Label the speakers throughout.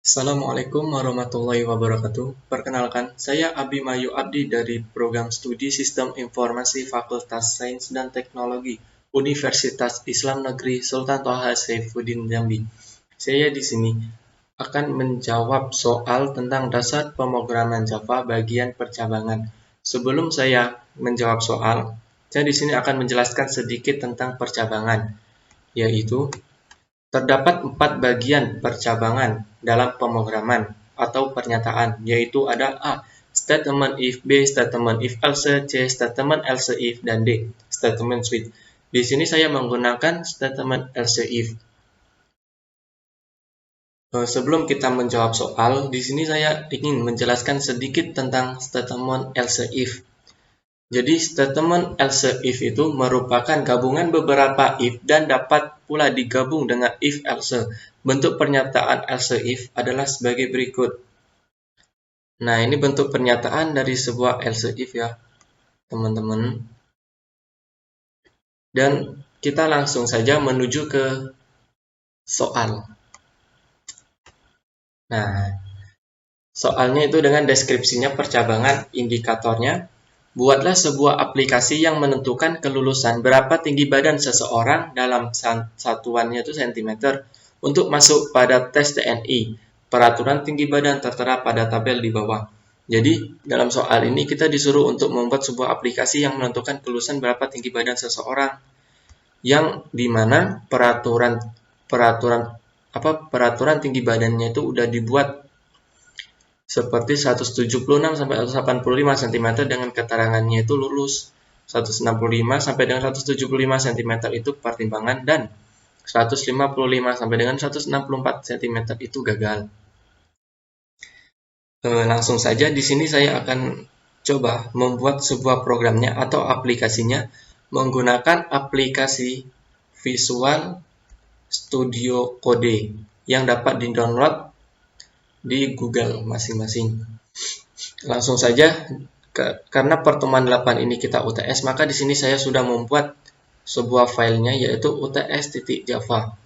Speaker 1: Assalamualaikum warahmatullahi wabarakatuh. Perkenalkan, saya Abimayu Abdi dari Program Studi Sistem Informasi Fakultas Sains dan Teknologi Universitas Islam Negeri Sultan Toha Saifuddin Jambi. Saya di sini akan menjawab soal tentang dasar pemrograman Java bagian percabangan. Sebelum saya menjawab soal, saya di sini akan menjelaskan sedikit tentang percabangan, yaitu terdapat 4 bagian percabangan dalam pemrograman atau pernyataan, yaitu ada A. Statement if, B. Statement if else, C. Statement else if, dan D. Statement switch. Di sini saya menggunakan statement else if. Sebelum kita menjawab soal, di sini saya ingin menjelaskan sedikit tentang statement else if. Jadi statement else if itu merupakan gabungan beberapa if dan dapat pula digabung dengan if else. Bentuk pernyataan else if adalah sebagai berikut. Nah, ini bentuk pernyataan dari sebuah else if ya, teman-teman. Dan kita langsung saja menuju ke soal. Nah, soalnya itu dengan deskripsinya percabangan indikatornya. Buatlah sebuah aplikasi yang menentukan kelulusan berapa tinggi badan seseorang dalam satuannya itu cm untuk masuk pada tes TNI. Peraturan tinggi badan tertera pada tabel di bawah. Jadi, dalam soal ini kita disuruh untuk membuat sebuah aplikasi yang menentukan kelulusan berapa tinggi badan seseorang. Yang dimana peraturan tinggi badannya itu udah dibuat seperti 176 sampai 185 cm dengan keterangannya itu lulus. 165 sampai dengan 175 cm itu pertimbangan dan 155 sampai dengan 164 cm itu gagal. Langsung saja di sini saya akan coba membuat sebuah programnya atau aplikasinya menggunakan aplikasi Visual Studio Code yang dapat di-download di Google masing-masing. Langsung saja, karena pertemuan 8 ini kita UTS, maka di sini saya sudah membuat sebuah filenya yaitu uts.java.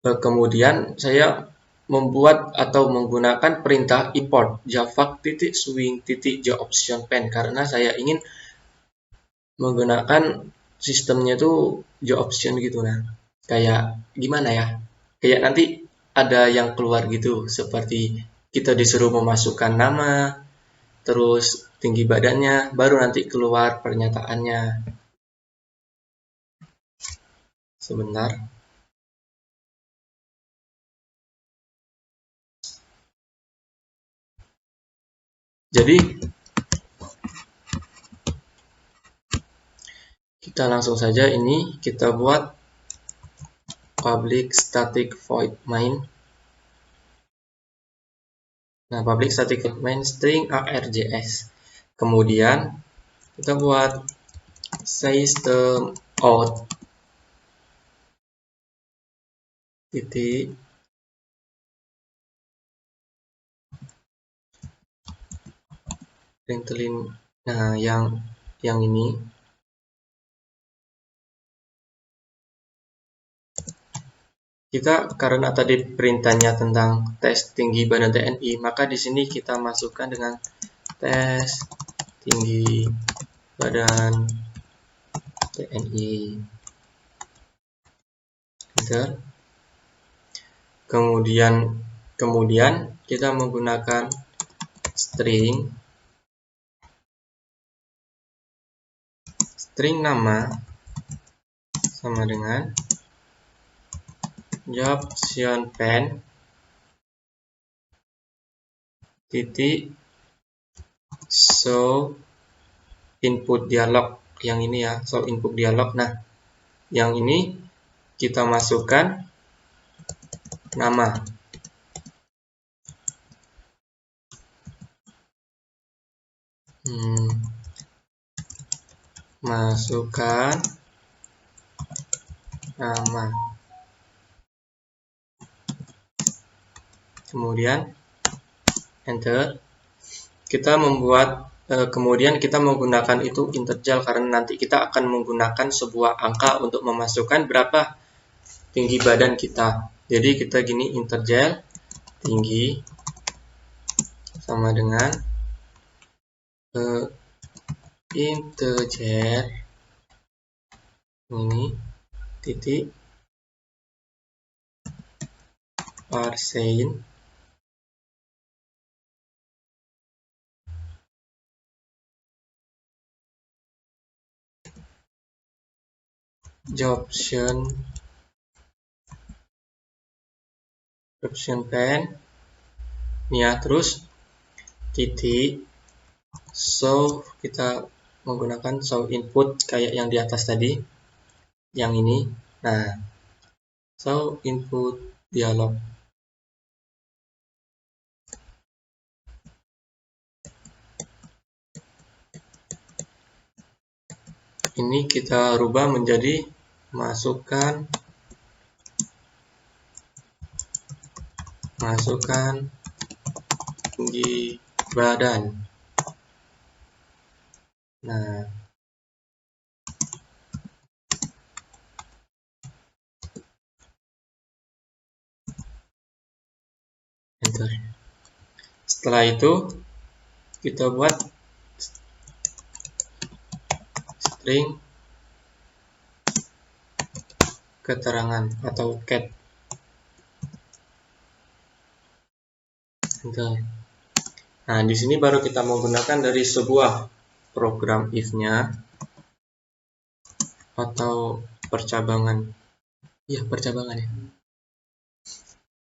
Speaker 1: Kemudian saya membuat atau menggunakan perintah import java.swing.jOptionPen karena saya ingin menggunakan sistemnya itu jOption gitu. Nah, kayak gimana ya? Kayak nanti ada yang keluar gitu, seperti kita disuruh memasukkan nama, terus tinggi badannya, baru nanti keluar pernyataannya. Sebentar. Jadi, kita langsung saja ini kita buat public static void main. Nah, public static void main string arjs. Kemudian kita buat system out titik println. Nah, yang ini kita karena tadi perintahnya tentang tes tinggi badan TNI, maka di sini kita masukkan dengan tes tinggi badan TNI. Enter. Kemudian kita menggunakan string nama sama dengan jOptionPen titik show input dialog. Yang ini ya, show input dialog. Nah, yang ini kita masukkan nama. Masukkan nama. Kemudian enter. Kita membuat kemudian kita menggunakan itu integer karena nanti kita akan menggunakan sebuah angka untuk memasukkan berapa tinggi badan kita. Jadi kita gini, integer tinggi sama dengan integer ini titik parsein jobtion pen ya, terus titik show, kita menggunakan show input kayak yang di atas tadi, yang ini. Nah, show input dialog. Ini kita rubah menjadi masukkan tinggi badan. Nah, enter. Setelah itu kita buat string keterangan atau cat. Enter. Nah, di sini baru kita menggunakan dari sebuah program if-nya atau percabangan. Ya, percabangan ya.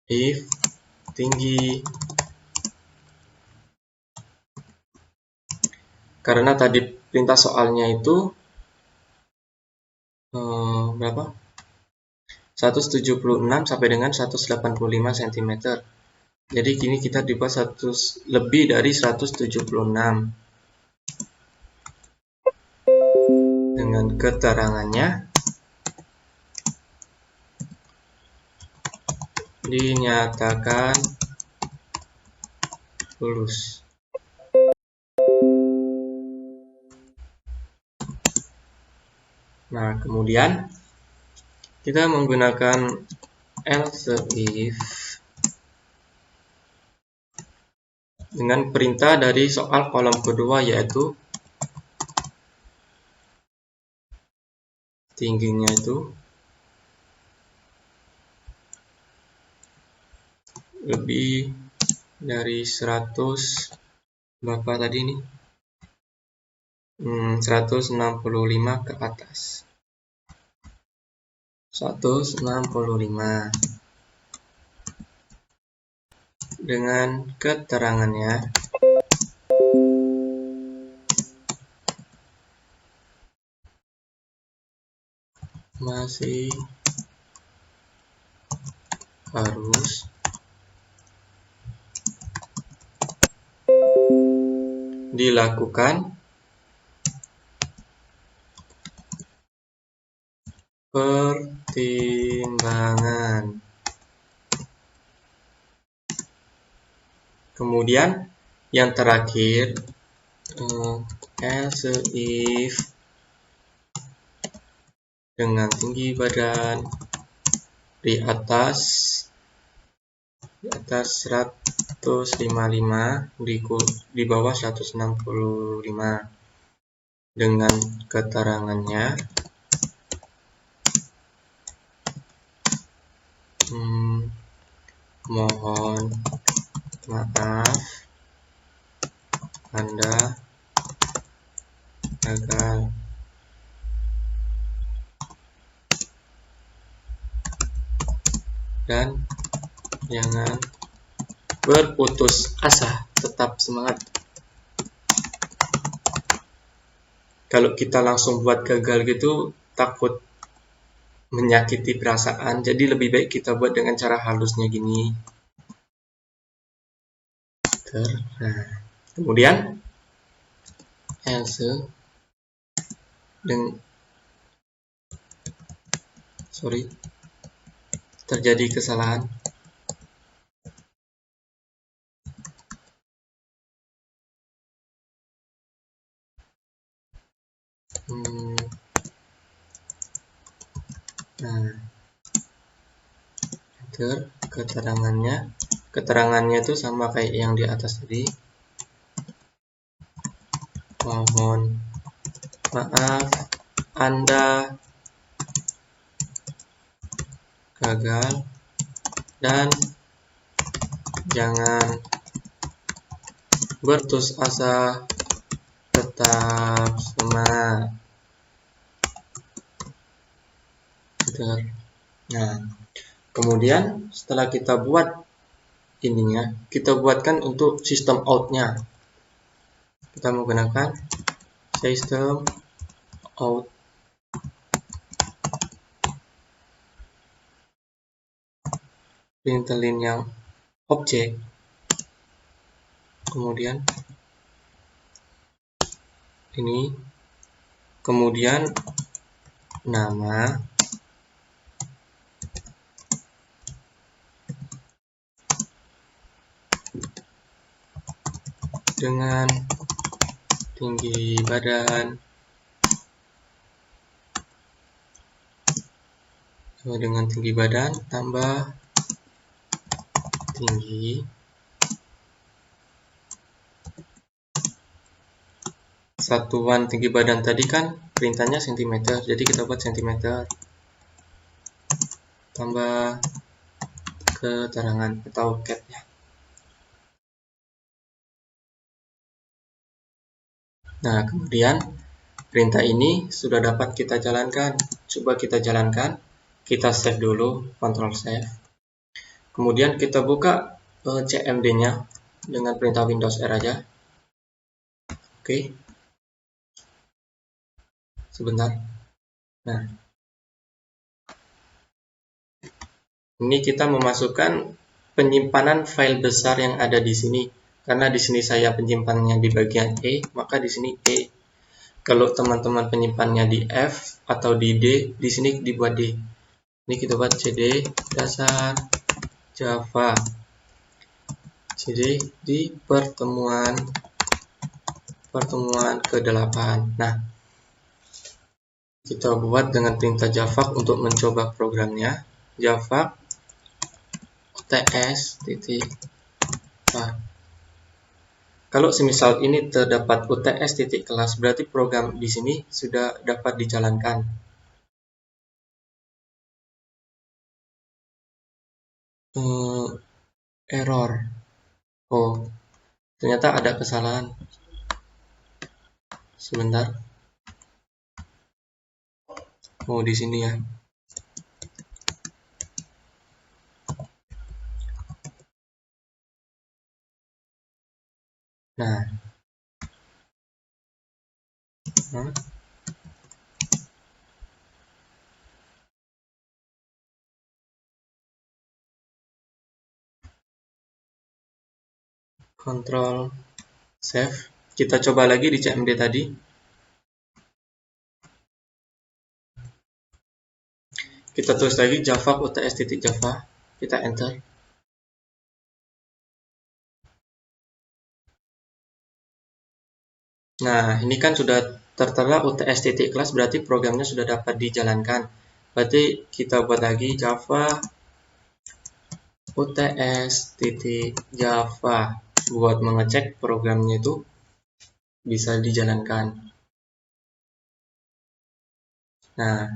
Speaker 1: If tinggi, karena tadi perintah soalnya itu berapa? 176 sampai dengan 185 cm. Jadi kini kita dibuat lebih dari 176 dengan keterangannya dinyatakan lulus. Nah, kemudian kita menggunakan else if dengan perintah dari soal kolom kedua, yaitu tingginya itu lebih dari 100 berapa tadi nih? 165 ke atas. 165 dengan keterangannya masih harus dilakukan pertimbangan. Kemudian yang terakhir, else if dengan tinggi badan di atas 155, di bawah 165 dengan keterangannya mohon maaf, Anda gagal. Dan jangan berputus asa, tetap semangat. Kalau kita langsung buat gagal gitu, takut menyakiti perasaan, jadi lebih baik kita buat dengan cara halusnya gini. Nah, kemudian else terjadi kesalahan. Nah, enter, keterangannya itu sama kayak yang di atas tadi. Mohon maaf, Anda gagal dan jangan berputus asa, tetap semangat. Nah, kemudian setelah kita buat ininya, kita buatkan untuk sistem out-nya. Kita menggunakan sistem out println yang objek, kemudian ini, kemudian nama, dengan tinggi badan, tambah tinggi satuan tinggi badan tadi kan perintahnya cm, jadi kita buat cm, tambah keterangan atau cat ya. Nah, kemudian perintah ini sudah dapat kita jalankan. Coba kita jalankan, kita save dulu, Ctrl save. Kemudian kita buka CMD-nya dengan perintah Windows R aja. Oke. Sebentar. Nah, ini kita memasukkan penyimpanan file besar yang ada di sini. Karena di sini saya penyimpanannya di bagian E, maka di sini E. Kalau teman-teman penyimpanannya di F atau di D, di sini dibuat D. Ini kita buat cd dasar Java. Cd di pertemuan ke-8. Nah, kita buat dengan perintah java untuk mencoba programnya. Java uts titik. Nah, kalau semisal ini terdapat uts titik kelas, berarti program di sini sudah dapat dijalankan. Error. Oh, ternyata ada kesalahan. Sebentar. Oh, di sini ya. Nah. Ctrl save. Kita coba lagi di CMD tadi. Kita tulis lagi java uts.java. Kita enter. Nah, ini kan sudah tertera uts titik kelas, berarti programnya sudah dapat dijalankan. Berarti kita buat lagi java uts titik java buat mengecek programnya itu bisa dijalankan. Nah,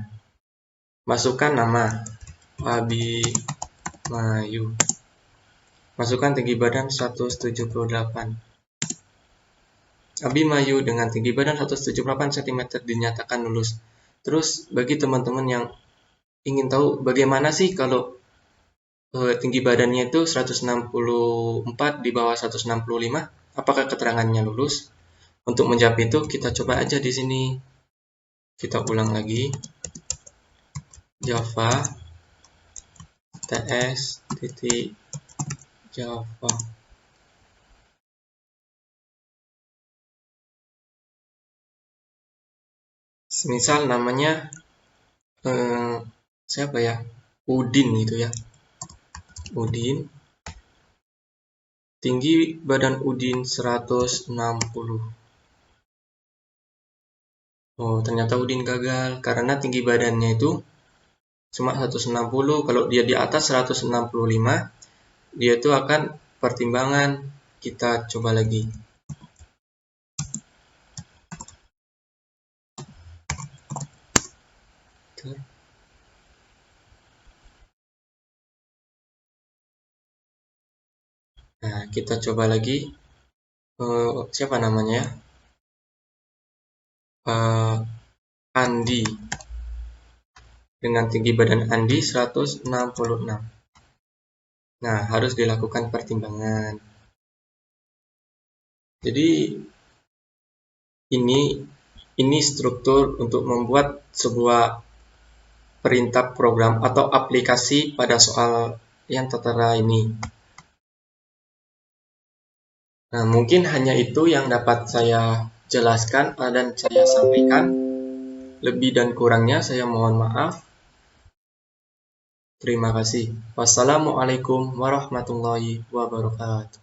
Speaker 1: masukkan nama Abimayu. Masukkan tinggi badan 178. Abimayu dengan tinggi badan 178 cm dinyatakan lulus. Terus bagi teman-teman yang ingin tahu bagaimana sih kalau tinggi badannya itu 164 di bawah 165, apakah keterangannya lulus? Untuk menjawab itu kita coba aja di sini. Kita ulang lagi. Java ts titik Java. Misal namanya siapa ya? Udin gitu ya. Udin. Tinggi badan Udin 160. Oh, ternyata Udin gagal karena tinggi badannya itu cuma 160. Kalau dia di atas 165, dia itu akan pertimbangan. Kita coba lagi. Nah, kita coba lagi. Siapa namanya? Andi. Dengan tinggi badan Andi 166. Nah, harus dilakukan pertimbangan. Jadi ini struktur untuk membuat sebuah perintah program atau aplikasi pada soal yang tertera ini. Nah, mungkin hanya itu yang dapat saya jelaskan dan saya sampaikan. Lebih dan kurangnya saya mohon maaf. Terima kasih. Wassalamualaikum warahmatullahi wabarakatuh.